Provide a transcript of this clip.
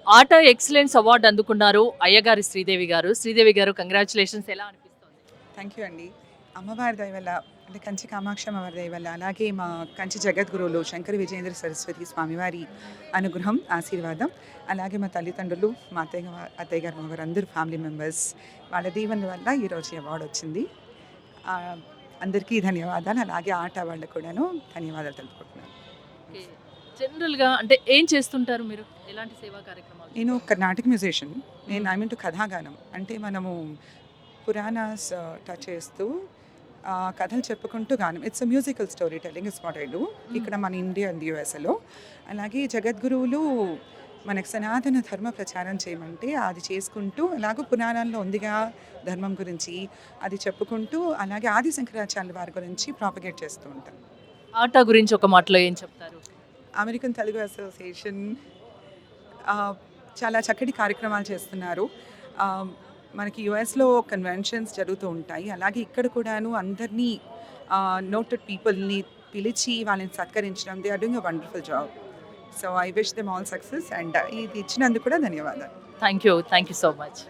ఆట excellence award అందుకున్నారు అయ్యగారి శ్రీదేవి గారు. శ్రీదేవి గారు కంగ్రాచులేషన్స్, ఎలా అనిపిస్తుంది? థ్యాంక్ యూ అండి. అమ్మవారి దయ వల్ల అంటే కంచి కామాక్షి అమ్మవారి దయ వల్ల అలాగే మా కంచి జగద్గురువులు శంకర విజయేంద్ర సరస్వతి స్వామివారి అనుగ్రహం ఆశీర్వాదం అలాగే మా తల్లిదండ్రులు మా అత్తయ్య గారు మావారు అందరూ ఫ్యామిలీ మెంబర్స్ వాళ్ళ దీవెనల వల్ల ఈరోజు ఈ అవార్డు వచ్చింది. ఆ, అందరికీ ధన్యవాదాలు. అలాగే ఆట వాళ్ళకు కూడాను ధన్యవాదాలు తెలుపుకుంటున్నాను. ఓకే. జనరల్‌గా అంటే ఏం చేస్తుంటారు మీరు? ఎలాంటి సేవా కార్యక్రమాలు? నేను కర్ణాటక మ్యూజిషియన్. నేను ఐ మీన్ టు కథాగానం అంటే మనము పురాణాస్ టచ్ చేస్తూ కథలు చెప్పుకుంటూ గానం. It's a musical story telling is what I do ఇక్కడ మన ఇండియా అండ్ యూఎస్ఏలో. అలాగే జగద్గురువులు మనకు సనాతన ధర్మ ప్రచారం చేయమంటే అది చేసుకుంటూ అలాగే పురాణాల్లో ఉందిగా ధర్మం గురించి అది చెప్పుకుంటూ అలాగే ఆది శంకరాచార్యుల వారి గురించి ప్రాపగేట్ చేస్తూ ఉంటాం. ఆట గురించి ఒక మాటలో ఏం చెప్తారు? అమెరికన్ తెలుగు అసోసియేషన్ చాలా చక్కటి కార్యక్రమాలు చేస్తున్నారు. ఆ, మనకి యుఎస్లో కన్వెన్షన్స్ జరుగుతూ ఉంటాయి. అలాగే ఇక్కడ కూడాను అందరినీ నోటెడ్ పీపుల్ని పిలిచి వాళ్ళని సత్కరించడం. They are doing a wonderful job. So I wish them all success and ఇది ఇచ్చినందుకు కూడా ధన్యవాదాలు. Thank you so much.